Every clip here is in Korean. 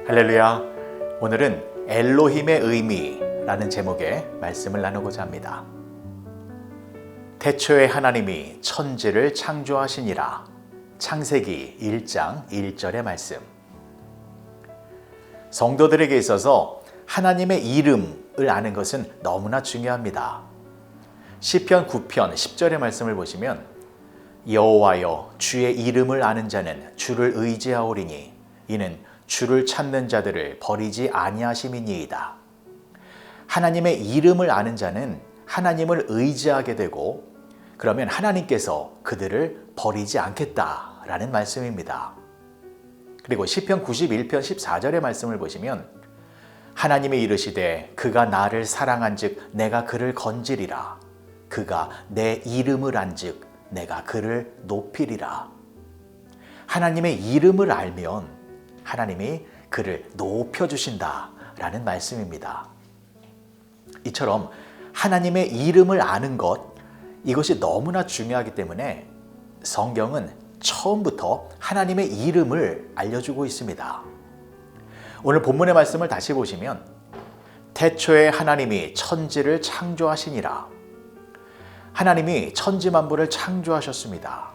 할렐루야. 오늘은 엘로힘의 의미라는 제목의 말씀을 나누고자 합니다. 태초에 하나님이 천지를 창조하시니라. 창세기 1장 1절의 말씀. 성도들에게 있어서 하나님의 이름을 아는 것은 너무나 중요합니다. 시편 9편 10절의 말씀을 보시면 여호와여 주의 이름을 아는 자는 주를 의지하오리니 이는 주를 찾는 자들을 버리지 아니하심이니이다. 하나님의 이름을 아는 자는 하나님을 의지하게 되고 그러면 하나님께서 그들을 버리지 않겠다라는 말씀입니다. 그리고 시편 91편 14절의 말씀을 보시면 하나님이 이르시되 그가 나를 사랑한즉 내가 그를 건지리라. 그가 내 이름을 안즉 내가 그를 높이리라. 하나님의 이름을 알면 하나님이 그를 높여주신다라는 말씀입니다. 이처럼 하나님의 이름을 아는 것, 이것이 너무나 중요하기 때문에 성경은 처음부터 하나님의 이름을 알려주고 있습니다. 오늘 본문의 말씀을 다시 보시면 태초에 하나님이 천지를 창조하시니라. 하나님이 천지만물을 창조하셨습니다.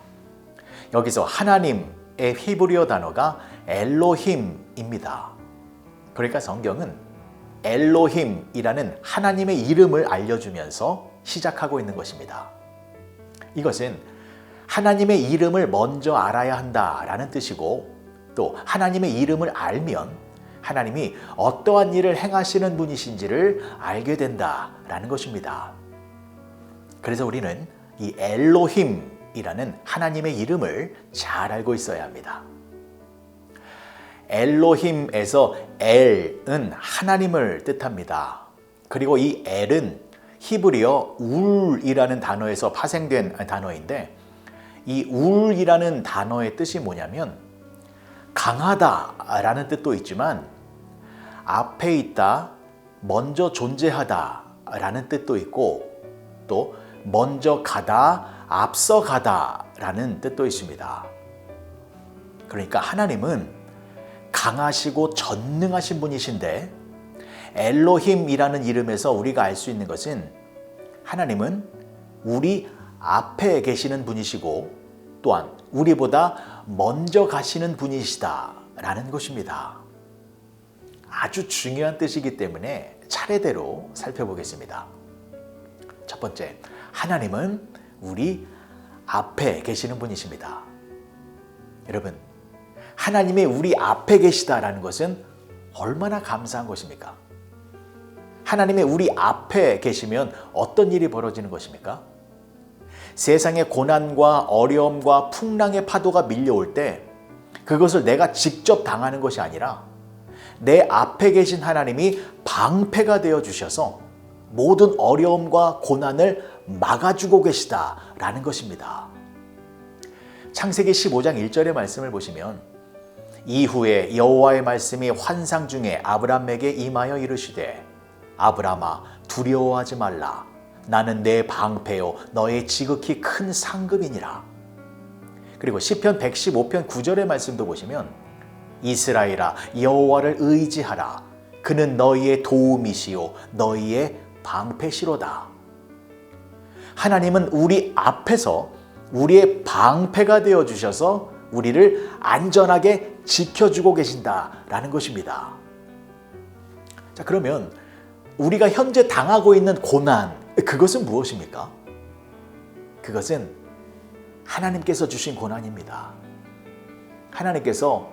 여기서 하나님의 히브리어 단어가 엘로힘입니다. 그러니까 성경은 엘로힘이라는 하나님의 이름을 알려주면서 시작하고 있는 것입니다. 이것은 하나님의 이름을 먼저 알아야 한다라는 뜻이고 또 하나님의 이름을 알면 하나님이 어떠한 일을 행하시는 분이신지를 알게 된다라는 것입니다. 그래서 우리는 이 엘로힘이라는 하나님의 이름을 잘 알고 있어야 합니다. 엘로힘에서 엘은 하나님을 뜻합니다. 그리고 이 엘은 히브리어 울이라는 단어에서 파생된 단어인데 이 울이라는 단어의 뜻이 뭐냐면 강하다라는 뜻도 있지만 앞에 있다, 먼저 존재하다라는 뜻도 있고 또 먼저 가다, 앞서 가다라는 뜻도 있습니다. 그러니까 하나님은 강하시고 전능하신 분이신데 엘로힘이라는 이름에서 우리가 알 수 있는 것은 하나님은 우리 앞에 계시는 분이시고 또한 우리보다 먼저 가시는 분이시다라는 것입니다. 아주 중요한 뜻이기 때문에 차례대로 살펴보겠습니다. 첫 번째, 하나님은 우리 앞에 계시는 분이십니다. 여러분, 하나님이 우리 앞에 계시다라는 것은 얼마나 감사한 것입니까? 하나님이 우리 앞에 계시면 어떤 일이 벌어지는 것입니까? 세상의 고난과 어려움과 풍랑의 파도가 밀려올 때 그것을 내가 직접 당하는 것이 아니라 내 앞에 계신 하나님이 방패가 되어 주셔서 모든 어려움과 고난을 막아주고 계시다라는 것입니다. 창세기 15장 1절의 말씀을 보시면 이후에 여호와의 말씀이 환상 중에 아브람에게 임하여 이르시되 아브람아 두려워하지 말라. 나는 내 방패요 너의 지극히 큰 상급이니라. 그리고 시편 115편 9절의 말씀도 보시면 이스라엘아 여호와를 의지하라. 그는 너희의 도움이시요 너희의 방패시로다. 하나님은 우리 앞에서 우리의 방패가 되어 주셔서 우리를 안전하게 지켜주고 계신다라는 것입니다. 자, 그러면 우리가 현재 당하고 있는 고난, 그것은 무엇입니까? 그것은 하나님께서 주신 고난입니다. 하나님께서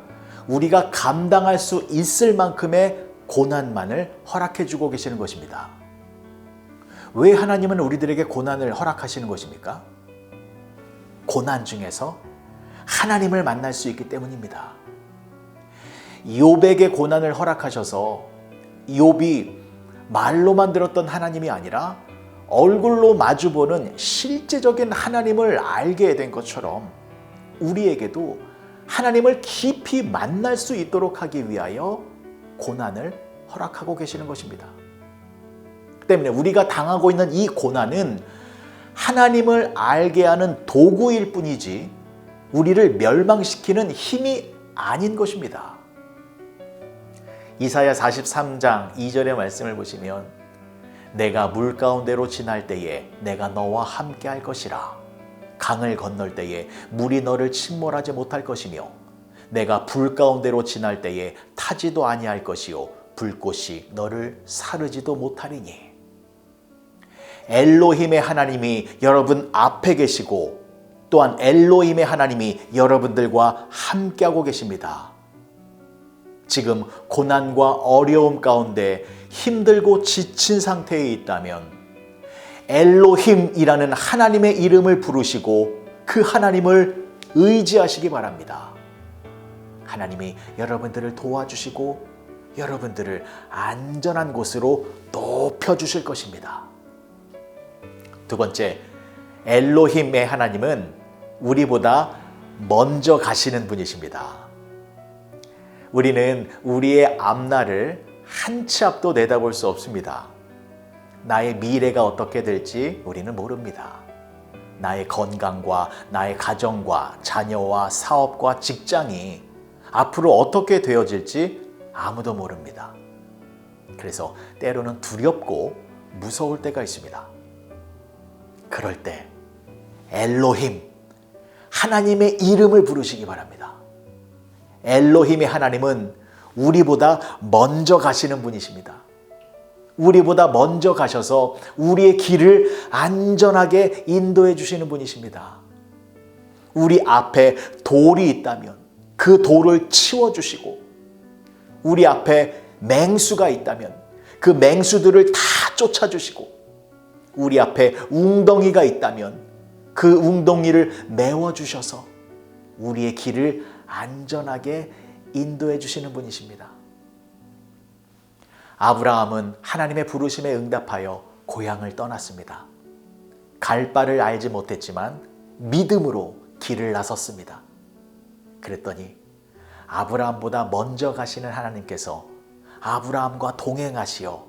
우리가 감당할 수 있을 만큼의 고난만을 허락해 주고 계시는 것입니다. 왜 하나님은 우리들에게 고난을 허락하시는 것입니까? 고난 중에서 하나님을 만날 수 있기 때문입니다. 욥에게 고난을 허락하셔서 욥이 말로만 들었던 하나님이 아니라 얼굴로 마주보는 실제적인 하나님을 알게 된 것처럼 우리에게도 하나님을 깊이 만날 수 있도록 하기 위하여 고난을 허락하고 계시는 것입니다. 때문에 우리가 당하고 있는 이 고난은 하나님을 알게 하는 도구일 뿐이지 우리를 멸망시키는 힘이 아닌 것입니다. 이사야 43장 2절의 말씀을 보시면 내가 물 가운데로 지날 때에 내가 너와 함께 할 것이라. 강을 건널 때에 물이 너를 침몰하지 못할 것이며 내가 불 가운데로 지날 때에 타지도 아니할 것이요 불꽃이 너를 사르지도 못하리니. 엘로힘의 하나님이 여러분 앞에 계시고 또한 엘로힘의 하나님이 여러분들과 함께하고 계십니다. 지금 고난과 어려움 가운데 힘들고 지친 상태에 있다면 엘로힘이라는 하나님의 이름을 부르시고 그 하나님을 의지하시기 바랍니다. 하나님이 여러분들을 도와주시고 여러분들을 안전한 곳으로 높여주실 것입니다. 두 번째, 엘로힘의 하나님은 우리보다 먼저 가시는 분이십니다. 우리는 우리의 앞날을 한 치 앞도 내다볼 수 없습니다. 나의 미래가 어떻게 될지 우리는 모릅니다. 나의 건강과 나의 가정과 자녀와 사업과 직장이 앞으로 어떻게 되어질지 아무도 모릅니다. 그래서 때로는 두렵고 무서울 때가 있습니다. 그럴 때 엘로힘, 하나님의 이름을 부르시기 바랍니다. 엘로힘의 하나님은 우리보다 먼저 가시는 분이십니다. 우리보다 먼저 가셔서 우리의 길을 안전하게 인도해 주시는 분이십니다. 우리 앞에 돌이 있다면 그 돌을 치워주시고, 우리 앞에 맹수가 있다면 그 맹수들을 다 쫓아주시고, 우리 앞에 웅덩이가 있다면 그 웅덩이를 메워주셔서 우리의 길을 안전하게 인도해 주시는 분이십니다. 아브라함은 하나님의 부르심에 응답하여 고향을 떠났습니다. 갈 바를 알지 못했지만 믿음으로 길을 나섰습니다. 그랬더니 아브라함보다 먼저 가시는 하나님께서 아브라함과 동행하시어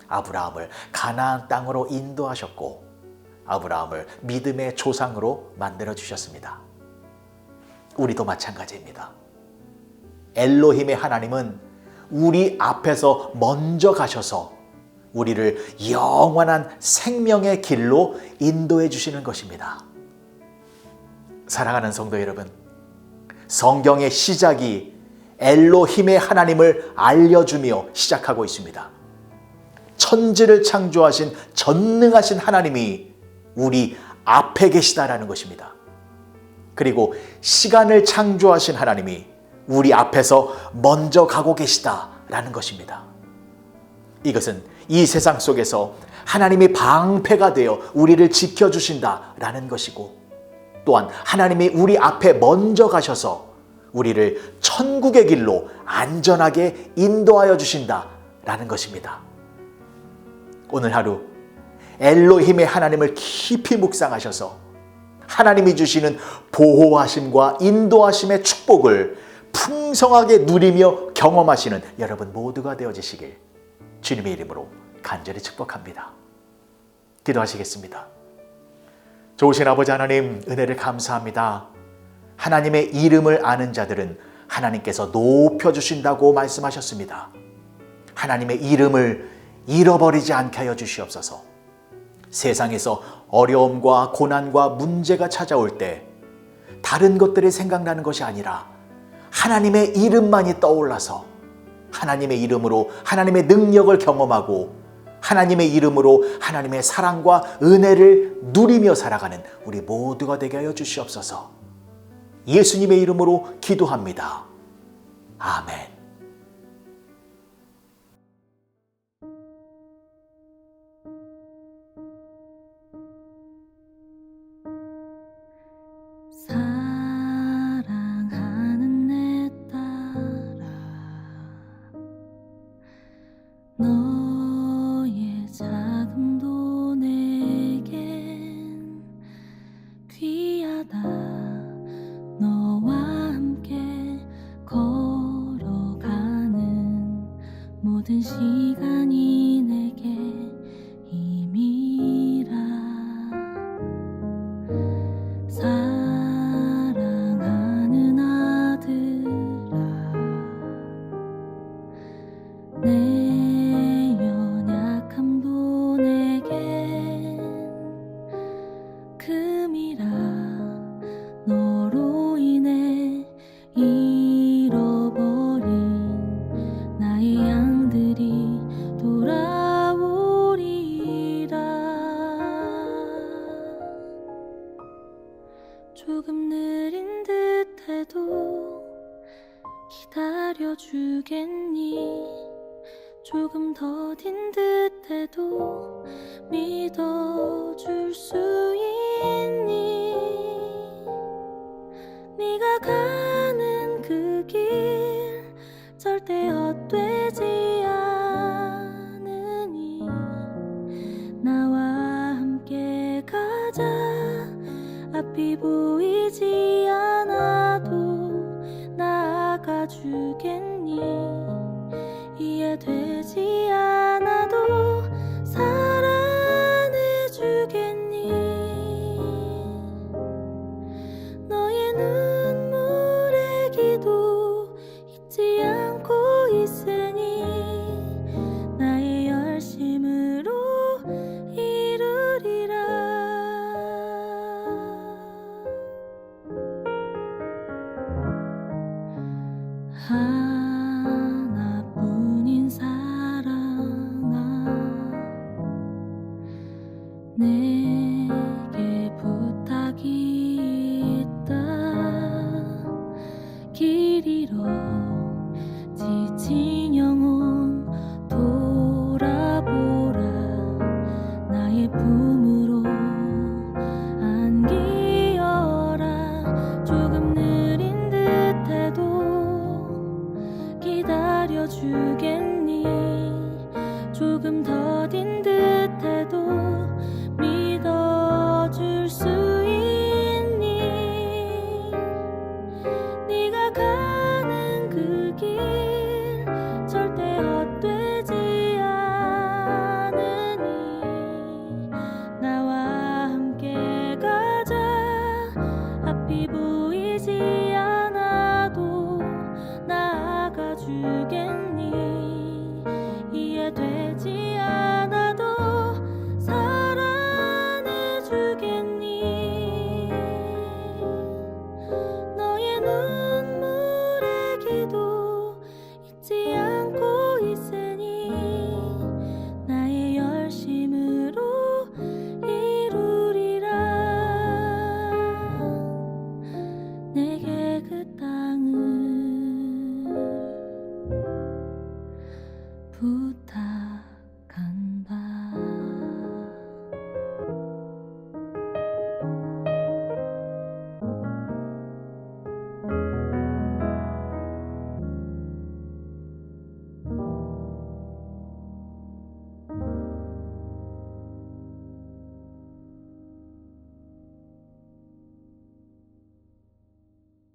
아브라함을 가나안 땅으로 인도하셨고 아브라함을 믿음의 조상으로 만들어 주셨습니다. 우리도 마찬가지입니다. 엘로힘의 하나님은 우리 앞에서 먼저 가셔서 우리를 영원한 생명의 길로 인도해 주시는 것입니다. 사랑하는 성도 여러분, 성경의 시작이 엘로힘의 하나님을 알려주며 시작하고 있습니다. 천지를 창조하신 전능하신 하나님이 우리 앞에 계시다라는 것입니다. 그리고 시간을 창조하신 하나님이 우리 앞에서 먼저 가고 계시다라는 것입니다. 이것은 이 세상 속에서 하나님이 방패가 되어 우리를 지켜주신다라는 것이고, 또한 하나님이 우리 앞에 먼저 가셔서 우리를 천국의 길로 안전하게 인도하여 주신다라는 것입니다. 오늘 하루 엘로힘의 하나님을 깊이 묵상하셔서 하나님이 주시는 보호하심과 인도하심의 축복을 풍성하게 누리며 경험하시는 여러분 모두가 되어지시길 주님의 이름으로 간절히 축복합니다. 기도하시겠습니다. 좋으신 아버지 하나님, 은혜를 감사합니다. 하나님의 이름을 아는 자들은 하나님께서 높여주신다고 말씀하셨습니다. 하나님의 이름을 잃어버리지 않게 하여 주시옵소서. 세상에서 어려움과 고난과 문제가 찾아올 때 다른 것들이 생각나는 것이 아니라 하나님의 이름만이 떠올라서 하나님의 이름으로 하나님의 능력을 경험하고 하나님의 이름으로 하나님의 사랑과 은혜를 누리며 살아가는 우리 모두가 되게 하여 주시옵소서. 예수님의 이름으로 기도합니다. 아멘. 사랑하는 내 딸아, 너의 작음도 내겐 귀하다. 너와 함께 걸어가는 모든 시간이 내게 힘이라. 사랑하는 아들아, 내 연약함도 내겐 금이라 너로 인해 잃어버린 나의 양들이 돌아오리라. 조금 느린 듯해도 기다려주겠니? 조금 더딘 듯해도 믿어줄 수 있니? 네가 가는 그 길 절대 헛되지 않으니 나와 함께 가자. 앞이 보이지 않아도 나아가주겠니? 이해되지 않아도 사랑해주겠니? 너의 눈물의 기도 잊지 않고 있으니 나의 열심으로 이루리라. 하나뿐인 사랑아, 내게 부탁이 있다. 길 잃어 지친 영혼 돌아보라. 나의 품으로 안기어라. 조금 느린 듯해도 기다려주겠니? 조금 더딘 듯해도 믿어줄 수 있니? 네가 가는 그 길 절대 헛되지 않으니 나와 함께 가자. 앞이 보이지 않아도 나아가주겠니? 이해되지 않아도 사랑해주겠니? 너의 눈물의 기도 잊지 않고 있으니 나의 열심으로 이루리라. 내게 그 땅을